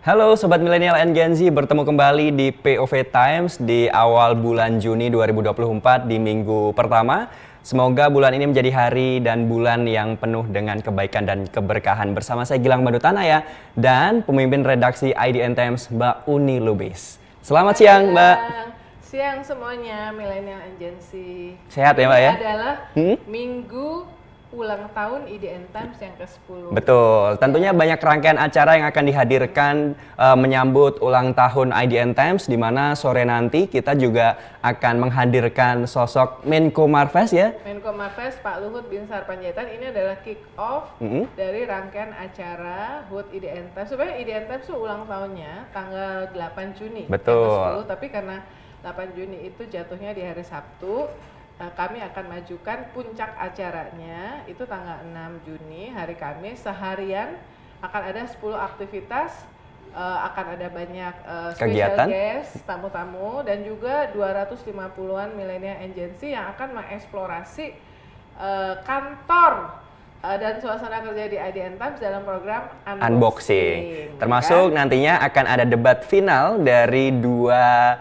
Halo Sobat Milenial and Gen Z, bertemu kembali di POV Times di awal bulan Juni 2024 di minggu pertama. Semoga bulan ini menjadi hari dan bulan yang penuh dengan kebaikan dan keberkahan. Bersama saya Gilang Madutana ya, dan pemimpin redaksi IDN Times Mbak Uni Lubis. Selamat siang Mbak. Siang semuanya, Milenial and Gen Z. Sehat ya Mbak ya? Ini adalah minggu ulang tahun IDN Times yang ke-10. Betul, tentunya banyak rangkaian acara yang akan dihadirkan menyambut ulang tahun IDN Times, di mana sore nanti kita juga akan menghadirkan sosok Menko Marves ya. Menko Marves Pak Luhut Binsar Panjaitan. Ini adalah kick off dari rangkaian acara HUT IDN Times. Sebenarnya IDN Times itu ulang tahunnya tanggal 8 Juni. Betul. Yang ke-10, tapi karena 8 Juni itu jatuhnya di hari Sabtu, kami akan majukan puncak acaranya itu tanggal 6 Juni hari Kamis. Seharian akan ada 10 aktivitas, akan ada banyak special guest, tamu-tamu, dan juga 250-an milenial and Gen Z yang akan mengeksplorasi kantor dan suasana kerja di IDN Times dalam program Unboxing. Termasuk nantinya akan ada debat final dari dua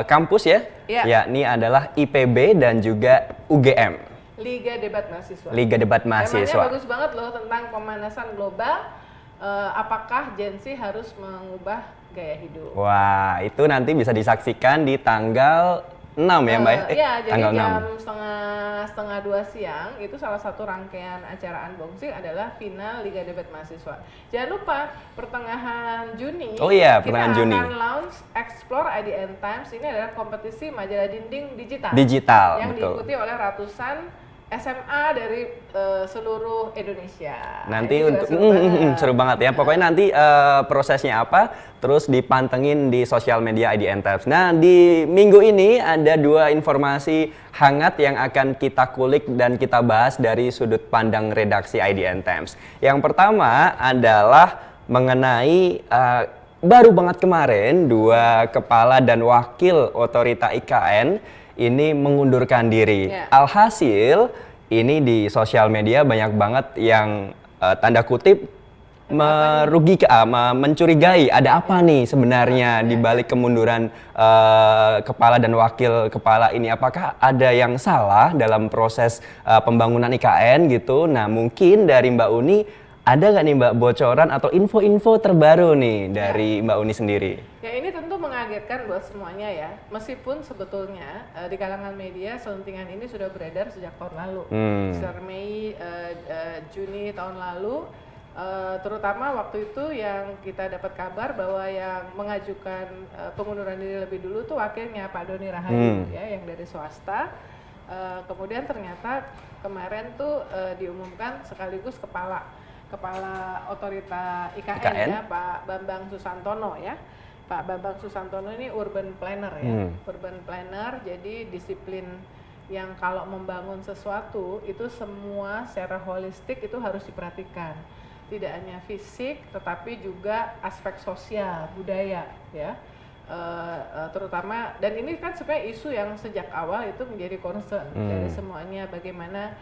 kampus ya, yakni adalah IPB dan juga UGM. Liga Debat Mahasiswa. Liga Debat Mahasiswa. Temanya bagus banget loh, tentang pemanasan global. Apakah Gen Z harus mengubah gaya hidup? Wah, itu nanti bisa disaksikan di tanggal 6 ya Mbak? Iya, jadi tanggal jam 6. setengah 2 siang itu salah satu rangkaian acara unboxing adalah final Liga Debat Mahasiswa. Jangan lupa pertengahan Juni pertengahan Juni akan launch Explore IDN Times. Ini adalah kompetisi majalah dinding digital yang betul. diikuti oleh ratusan SMA dari seluruh Indonesia. Nanti seru banget ya. Pokoknya nanti prosesnya apa, terus dipantengin di sosial media IDN Times. Nah, di minggu ini ada dua informasi hangat yang akan kita kulik dan kita bahas dari sudut pandang redaksi IDN Times. Yang pertama adalah mengenai baru banget kemarin dua kepala dan wakil otorita IKN ini mengundurkan diri. Alhasil ini di sosial media banyak banget yang tanda kutip mencurigai ada apa nih sebenarnya di balik kemunduran kepala dan wakil kepala ini. Apakah ada yang salah dalam proses pembangunan IKN gitu? Nah, mungkin dari Mbak Uni ada nggak nih Mbak bocoran atau info-info terbaru nih dari Mbak Uni sendiri? Ya, ini tentu mengagetkan buat semuanya ya. Meskipun sebetulnya di kalangan media selentingan ini sudah beredar sejak tahun lalu. Sekitar Mei, Juni tahun lalu. Terutama waktu itu yang kita dapat kabar bahwa yang mengajukan pengunduran diri lebih dulu tuh wakilnya Pak Doni Rahayu ya, yang dari swasta. Kemudian ternyata kemarin tuh diumumkan sekaligus kepala otorita IKN ya, Pak Bambang Susantono ya. Pak Bambang Susantono ini urban planner ya. Urban planner, jadi disiplin yang kalau membangun sesuatu itu semua secara holistik itu harus diperhatikan. Tidak hanya fisik tetapi juga aspek sosial, budaya ya. Terutama, dan ini kan sebenarnya isu yang sejak awal itu menjadi concern dari semuanya, bagaimana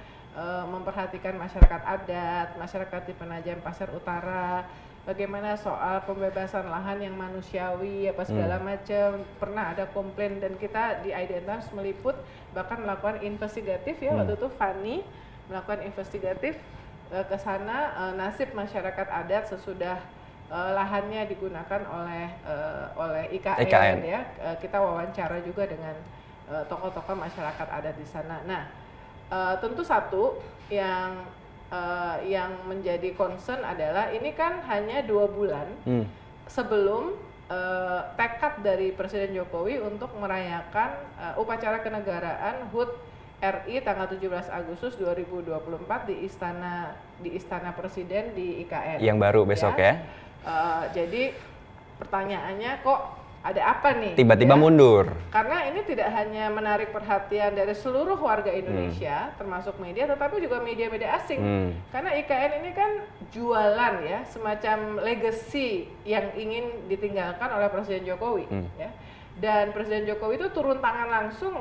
memperhatikan masyarakat adat, masyarakat di Penajam Pasir Utara, bagaimana soal pembebasan lahan yang manusiawi apa segala macam. Pernah ada komplain dan kita di IDN Times meliput, bahkan melakukan investigatif ya. Waktu itu Fani melakukan investigatif ke sana, nasib masyarakat adat sesudah lahannya digunakan oleh IKN. Ya. Kita wawancara juga dengan tokoh-tokoh masyarakat adat di sana. Nah, tentu satu yang menjadi concern adalah ini kan hanya 2 bulan sebelum tekad dari Presiden Jokowi untuk merayakan upacara kenegaraan HUT RI tanggal 17 Agustus 2024 di Istana Presiden di IKN. Yang baru besok ya. Jadi pertanyaannya, kok ada apa nih? Tiba-tiba mundur. Karena ini tidak hanya menarik perhatian dari seluruh warga Indonesia, termasuk media, tetapi juga media-media asing. Karena IKN ini kan jualan ya, semacam legacy yang ingin ditinggalkan oleh Presiden Jokowi. Ya. Dan Presiden Jokowi itu turun tangan langsung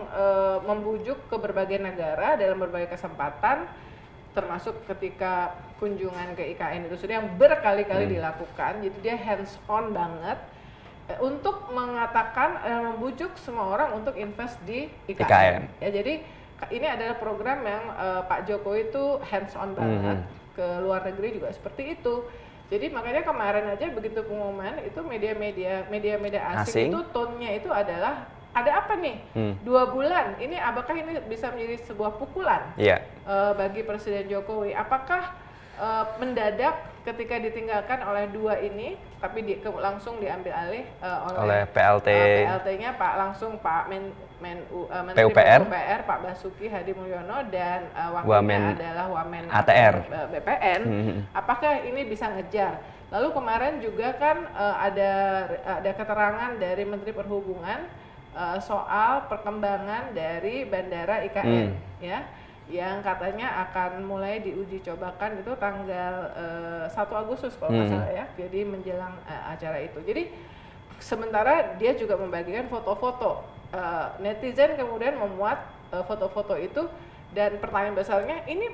membujuk ke berbagai negara dalam berbagai kesempatan, termasuk ketika kunjungan ke IKN itu sudah yang berkali-kali dilakukan. Jadi dia hands on banget untuk mengatakan membujuk semua orang untuk invest di IKN. Ya, jadi ini adalah program yang Pak Jokowi itu hands on banget, ke luar negeri juga seperti itu. Jadi makanya kemarin aja begitu pengumuman itu media-media asing itu tone-nya itu adalah ada apa nih 2 bulan ini, apakah ini bisa menjadi sebuah pukulan bagi Presiden Jokowi? Apakah mendadak ketika ditinggalkan oleh 2 ini tapi langsung diambil alih oleh PLT-nya Menteri PUPR Pak Basuki Hadi Mulyono dan wakilnya adalah Wamen ATR BPN. Apakah ini bisa ngejar? Lalu kemarin juga kan ada keterangan dari Menteri Perhubungan soal perkembangan dari Bandara IKN ya, yang katanya akan mulai diuji cobakan itu tanggal 1 Agustus kalau nggak salah ya, jadi menjelang acara itu. Jadi sementara dia juga membagikan foto-foto, netizen kemudian memuat foto-foto itu, dan pertanyaan besarnya ini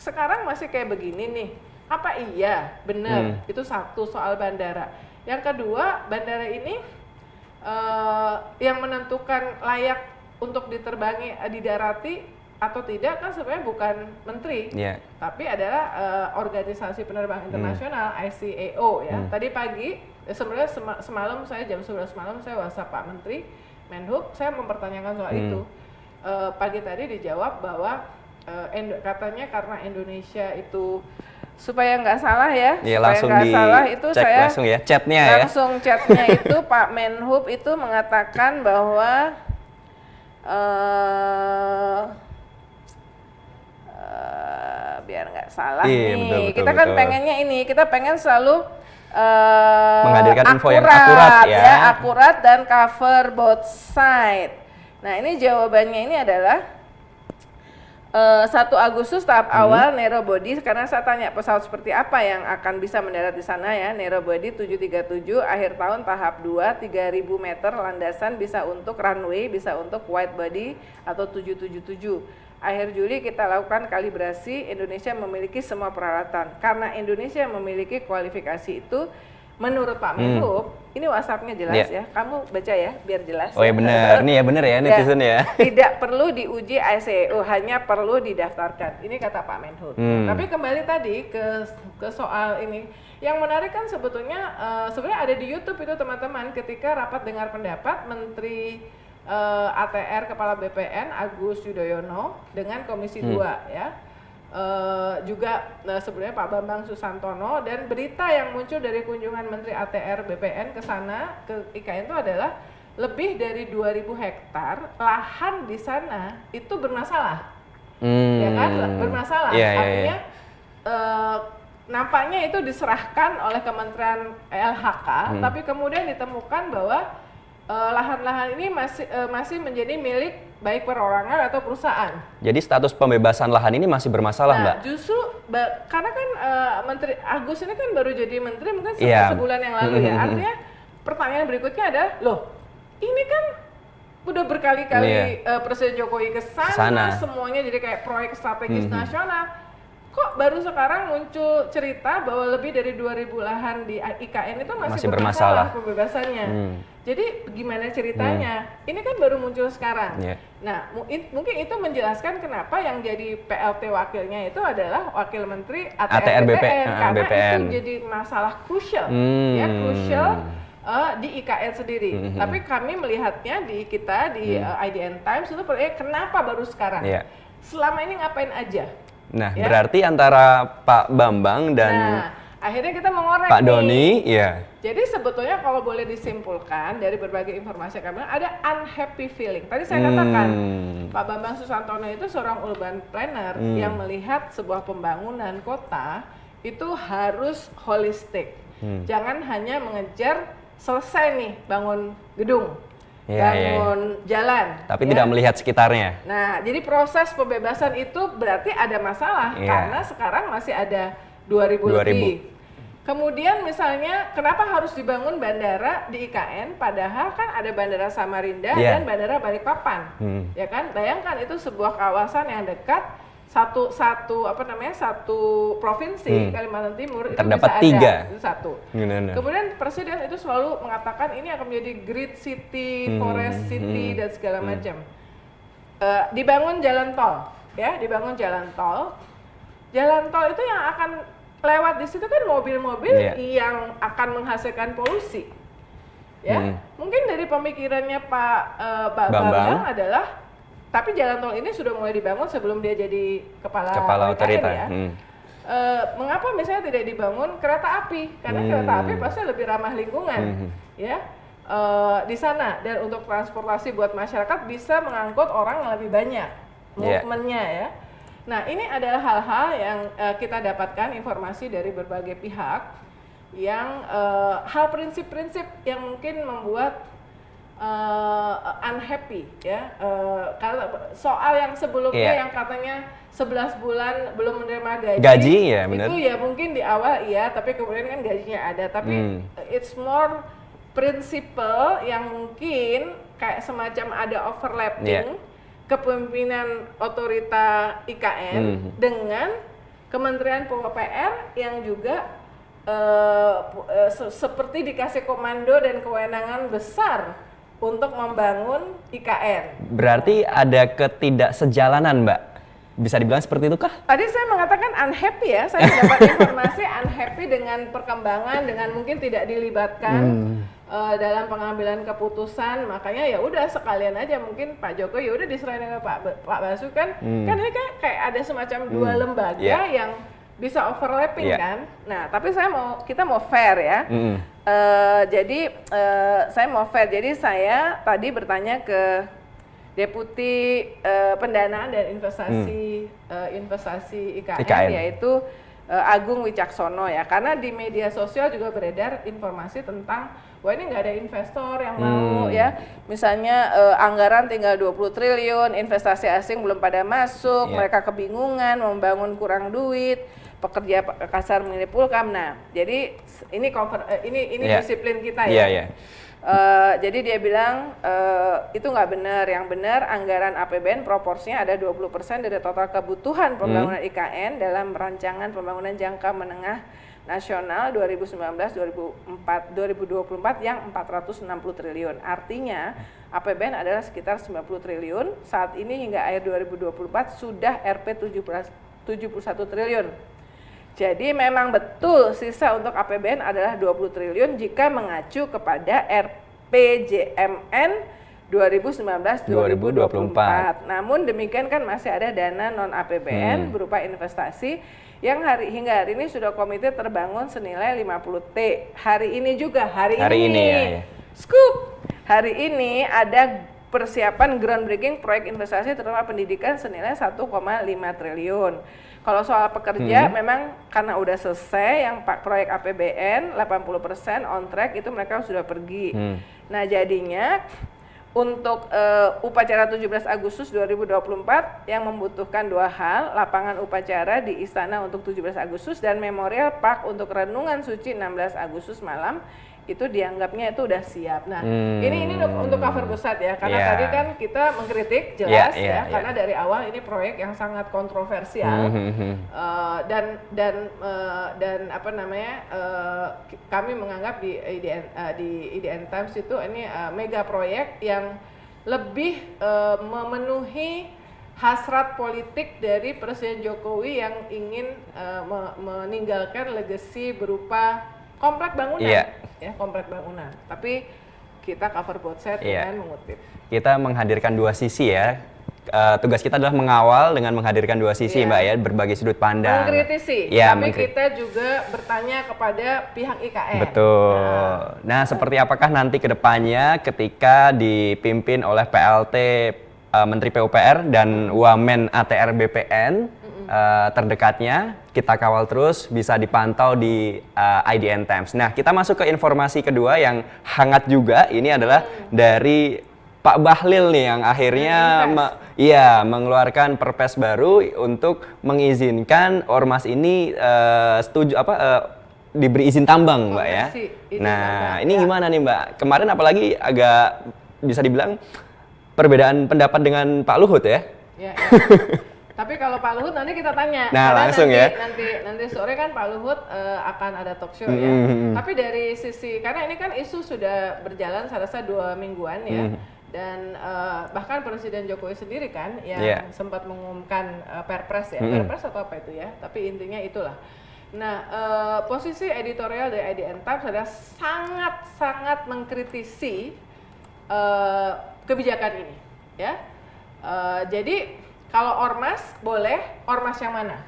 sekarang masih kayak begini nih, apa iya benar? Itu satu soal bandara. Yang kedua, bandara ini yang menentukan layak untuk diterbangi, didarati atau tidak kan sebenarnya bukan menteri, tapi adalah organisasi penerbangan internasional ICAO ya. Tadi pagi sebenarnya semalam saya jam 11 malam saya WhatsApp Pak Menteri Menhub, saya mempertanyakan soal itu. Pagi tadi dijawab bahwa katanya karena Indonesia itu supaya nggak salah ya, langsung salah itu saya langsung ya chatnya chatnya itu Pak Menhub itu mengatakan bahwa biar nggak salah nih, kita kan pengennya ini, kita pengen selalu menghadirkan info yang akurat ya, akurat dan cover both side. Nah ini jawabannya ini adalah 1 Agustus tahap awal narrow body, karena saya tanya pesawat seperti apa yang akan bisa mendarat di sana ya, narrow body 737, akhir tahun tahap 2 3.000 meter landasan, bisa untuk runway, bisa untuk wide body atau 777. Akhir Juli kita lakukan kalibrasi, Indonesia memiliki semua peralatan. Karena Indonesia memiliki kualifikasi itu, menurut Pak Menhub, ini WhatsApp-nya jelas ya, kamu baca ya biar jelas. Oh ya benar, ini ya benar ya netizen ya. Tidak perlu diuji ICAO, hanya perlu didaftarkan. Ini kata Pak Menhub. Tapi kembali tadi ke soal ini, yang menarik kan sebetulnya sebenarnya ada di YouTube itu teman-teman, ketika rapat dengar pendapat Menteri ATR Kepala BPN Agus Yudhoyono dengan Komisi 2 ya. Juga sebenarnya Pak Bambang Susantono, dan berita yang muncul dari kunjungan Menteri ATR BPN ke sana, ke IKN itu adalah lebih dari 2.000 hektar lahan di sana itu bermasalah. Ya kan, bermasalah. Artinya nampaknya itu diserahkan oleh Kementerian LHK, tapi kemudian ditemukan bahwa lahan-lahan ini masih menjadi milik baik perorangan atau perusahaan. Jadi status pembebasan lahan ini masih bermasalah, Mbak? Justru karena kan Menteri Agus ini kan baru jadi menteri mungkin sebulan yang lalu ya. Artinya pertanyaan berikutnya adalah, loh ini kan udah berkali-kali Presiden Jokowi ke sana, semuanya jadi kayak proyek strategis nasional. Kok baru sekarang muncul cerita bahwa lebih dari 2.000 lahan di IKN itu masih bermasalah pembebasannya. Jadi gimana ceritanya? Ini kan baru muncul sekarang. Nah, mungkin itu menjelaskan kenapa yang jadi PLT wakilnya itu adalah Wakil Menteri ATR BPN, karena itu jadi masalah krusial, ya krusial di IKN sendiri. Tapi kami melihatnya di IDN Times itu kenapa baru sekarang? Selama ini ngapain aja? Nah, berarti antara Pak Bambang dan akhirnya kita mengorek Pak Doni, Jadi sebetulnya kalau boleh disimpulkan dari berbagai informasi kami, ada unhappy feeling. Tadi saya katakan, Pak Bambang Susantono itu seorang urban planner yang melihat sebuah pembangunan kota itu harus holistik. Jangan hanya mengejar selesai nih bangun gedung, bangun jalan, tapi tidak melihat sekitarnya. Nah, jadi proses pembebasan itu berarti ada masalah karena sekarang masih ada 2.000 lebih. Kemudian misalnya kenapa harus dibangun bandara di IKN padahal kan ada Bandara Samarinda dan Bandara Balikpapan. Ya kan? Bayangkan itu sebuah kawasan yang dekat, satu provinsi Kalimantan Timur itu terdapat bisa 3. ada, itu satu. Benar. Kemudian presiden itu selalu mengatakan ini akan menjadi Green City, Forest City dan segala macam. Dibangun jalan tol, ya, dibangun jalan tol. Jalan tol itu yang akan lewat di situ kan mobil-mobil yang akan menghasilkan polusi, ya. Mungkin dari pemikirannya Pak Bambang adalah tapi jalan tol ini sudah mulai dibangun sebelum dia jadi kepala otorita ya. Mengapa misalnya tidak dibangun kereta api? Karena kereta api pasti lebih ramah lingkungan, ya. Di sana dan untuk transportasi buat masyarakat bisa mengangkut orang yang lebih banyak, movementnya ya. Nah ini adalah hal-hal yang kita dapatkan informasi dari berbagai pihak yang hal prinsip-prinsip yang mungkin membuat unhappy ya, karena soal yang sebelumnya yang katanya 11 bulan belum menerima gaji ya, bener. Itu ya mungkin di awal iya, tapi kemudian kan gajinya ada, tapi it's more prinsipal yang mungkin kayak semacam ada overlapping kepemimpinan otorita IKN dengan Kementerian PUPR yang juga seperti dikasih komando dan kewenangan besar untuk membangun IKN. Berarti ada ketidaksejalanan, Mbak? Bisa dibilang seperti itu kah? Tadi saya mengatakan unhappy ya, saya mendapat informasi unhappy dengan perkembangan, dengan mungkin tidak dilibatkan dalam pengambilan keputusan, makanya ya udah sekalian aja mungkin Pak Jokowi ya udah diserahin ke Pak Basuki kan ini kan kayak ada semacam dua lembaga yang bisa overlapping kan. Nah, tapi kita mau fair ya. Jadi saya mau fair. Jadi saya tadi bertanya ke Deputi Pendanaan dan Investasi IKN yaitu Agung Wicaksono ya. Karena di media sosial juga beredar informasi tentang wah ini nggak ada investor yang mau ya. Misalnya anggaran tinggal 20 triliun, investasi asing belum pada masuk, mereka kebingungan, membangun kurang duit. Pekerja kasar menilai pulkam. Nah, jadi ini disiplin kita ya. Jadi dia bilang itu nggak benar. Yang benar anggaran APBN proporsinya ada 20% dari total kebutuhan pembangunan IKN dalam rancangan pembangunan jangka menengah nasional 2019-2024 yang 460 triliun. Artinya APBN adalah sekitar 90 triliun. Saat ini hingga akhir 2024 sudah Rp 71 triliun. Jadi memang betul sisa untuk APBN adalah 20 triliun jika mengacu kepada RPJMN 2019-2024. Namun demikian kan masih ada dana non APBN berupa investasi yang hingga hari ini sudah komite terbangun senilai 50 T. Hari ini juga hari ini scoop. Hari ini ada persiapan groundbreaking proyek investasi terutama pendidikan senilai 1,5 triliun. Kalau soal pekerja memang karena udah selesai yang proyek APBN 80% on track itu mereka sudah pergi. Nah jadinya untuk upacara 17 Agustus 2024 yang membutuhkan dua hal, lapangan upacara di istana untuk 17 Agustus dan Memorial Park untuk renungan suci 16 Agustus malam itu dianggapnya itu udah siap. Nah, ini untuk cover besar ya, karena tadi kan kita mengkritik jelas karena dari awal ini proyek yang sangat kontroversial dan apa namanya kami menganggap di IDN Times itu ini mega proyek yang lebih memenuhi hasrat politik dari Presiden Jokowi yang ingin meninggalkan legacy berupa komplek bangunan, komplek bangunan. Tapi kita cover both side dengan mengutip. Kita menghadirkan dua sisi ya. Tugas kita adalah mengawal dengan menghadirkan dua sisi, Mbak ya, berbagai sudut pandang. Mengkritisi, tapi kita juga bertanya kepada pihak IKN. Betul. Nah, seperti apakah nanti ke depannya ketika dipimpin oleh PLT Menteri PUPR dan Wamen ATR BPN terdekatnya, kita kawal terus, bisa dipantau di IDN Times. Nah, kita masuk ke informasi kedua yang hangat juga. Ini adalah dari Pak Bahlil nih yang akhirnya mengeluarkan perpres baru untuk mengizinkan ormas ini diberi izin tambang, Mbak ya. Nah, ini gimana nih, Mbak? Kemarin apalagi agak bisa dibilang perbedaan pendapat dengan Pak Luhut ya. Tapi kalau Pak Luhut nanti kita tanya. Nah, karena langsung nanti, ya. Nanti sore kan Pak Luhut akan ada talk show ya. Tapi dari sisi, karena ini kan isu sudah berjalan saya rasa 2 mingguan ya. Dan bahkan Presiden Jokowi sendiri kan yang sempat mengumumkan Perpres ya. Perpres atau apa itu ya. Tapi intinya itulah. Nah, posisi editorial dari IDN Times adalah sangat-sangat mengkritisi kebijakan ini ya. Jadi kalau ormas boleh, ormas yang mana?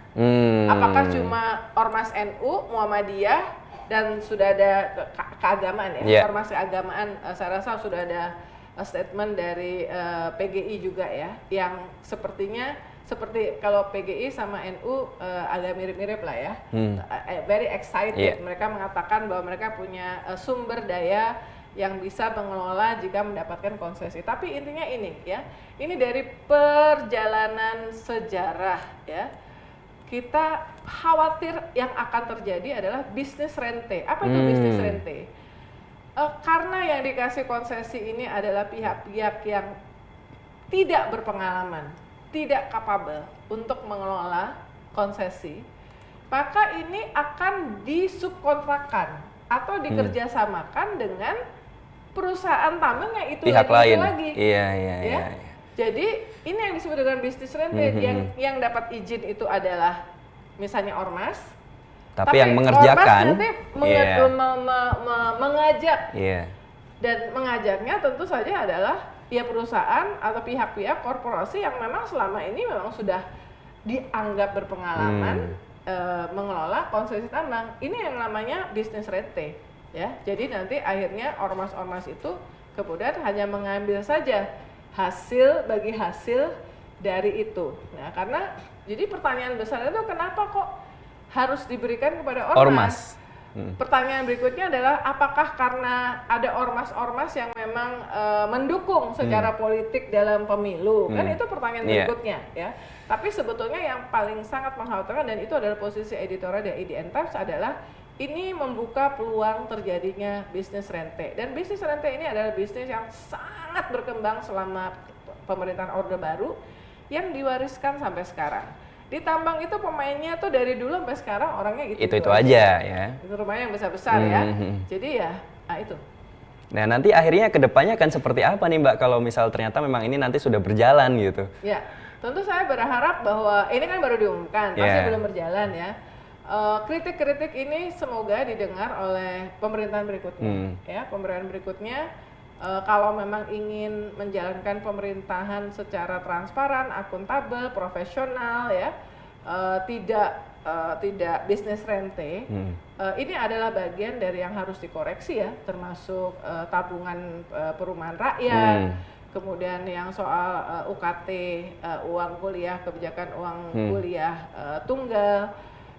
Apakah cuma ormas NU, Muhammadiyah, dan sudah ada keagamaan ya? Ormas keagamaan, saya rasa sudah ada statement dari PGI juga ya, yang sepertinya seperti kalau PGI sama NU agak mirip-mirip lah ya, very excited. Mereka mengatakan bahwa mereka punya sumber daya yang bisa mengelola jika mendapatkan konsesi. Tapi intinya ini ya, ini dari perjalanan sejarah ya, kita khawatir yang akan terjadi adalah bisnis rente. Apa itu bisnis rente? Karena yang dikasih konsesi ini adalah pihak-pihak yang tidak berpengalaman, tidak capable untuk mengelola konsesi, maka ini akan disubkontrakkan atau dikerjasamakan dengan perusahaan tambang yang itu pihak lain lagi. Iya. Jadi ini yang disebut dengan bisnis rente, yang dapat izin itu adalah misalnya ormas, tapi yang mengerjakan ormas nanti mengajak, dan mengajaknya tentu saja adalah ya perusahaan atau pihak-pihak korporasi yang memang selama ini memang sudah dianggap berpengalaman mengelola konsesi tambang. Ini yang namanya bisnis rente ya. Jadi nanti akhirnya ormas-ormas itu kemudian hanya mengambil saja hasil dari itu. Nah, karena jadi pertanyaan besar itu kenapa kok harus diberikan kepada ormas? Pertanyaan berikutnya adalah apakah karena ada ormas-ormas yang memang mendukung secara politik dalam pemilu? Kan itu pertanyaan berikutnya ya. Tapi sebetulnya yang paling sangat mengkhawatirkan, dan itu adalah posisi editorial dari IDN Times, adalah ini membuka peluang terjadinya bisnis rente. Dan bisnis rente ini adalah bisnis yang sangat berkembang selama pemerintahan Orde Baru yang diwariskan sampai sekarang. Di tambang itu pemainnya tuh dari dulu sampai sekarang orangnya itu aja ya. Itu rumahnya yang besar-besar ya. Jadi ya, itu. Nah, nanti akhirnya kedepannya akan seperti apa nih Mbak kalau misal ternyata memang ini nanti sudah berjalan gitu? Ya, tentu saya berharap bahwa ini kan baru diumumkan, pasti belum berjalan ya. Kritik-kritik ini semoga didengar oleh pemerintahan berikutnya. Ya, pemerintahan berikutnya kalau memang ingin menjalankan pemerintahan secara transparan, akuntabel, profesional ya, tidak bisnis rente, ini adalah bagian dari yang harus dikoreksi ya, termasuk tabungan perumahan rakyat, kemudian yang soal UKT, uang kuliah, kebijakan uang kuliah tunggal.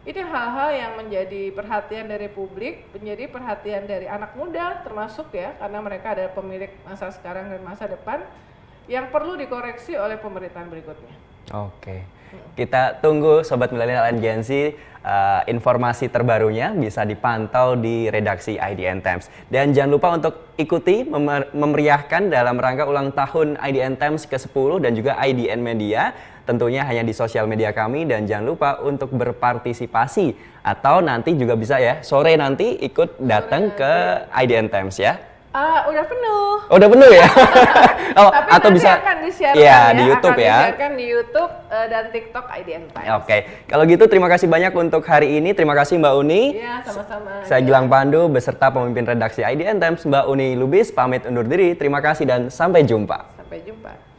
Ini hal-hal yang menjadi perhatian dari publik, menjadi perhatian dari anak muda termasuk ya, karena mereka adalah pemilik masa sekarang dan masa depan yang perlu dikoreksi oleh pemerintahan berikutnya. Oke, kita tunggu Sobat Milenial and Gen Z, informasi terbarunya bisa dipantau di redaksi IDN Times. Dan jangan lupa untuk ikuti memeriahkan dalam rangka ulang tahun IDN Times ke-10 dan juga IDN Media. Tentunya hanya di sosial media kami, dan jangan lupa untuk berpartisipasi atau nanti juga bisa ya sore nanti ikut datang ke IDN Times ya. Udah penuh. Oh, udah penuh ya? Oh, tapi atau nanti bisa akan disiarkan di YouTube ya. Disiarkan di YouTube dan TikTok IDN Times. Oke. Kalau gitu terima kasih banyak untuk hari ini. Terima kasih Mbak Uni. Iya, sama-sama. Saya Gilang Pandu beserta pemimpin redaksi IDN Times Mbak Uni Lubis pamit undur diri. Terima kasih dan sampai jumpa. Sampai jumpa.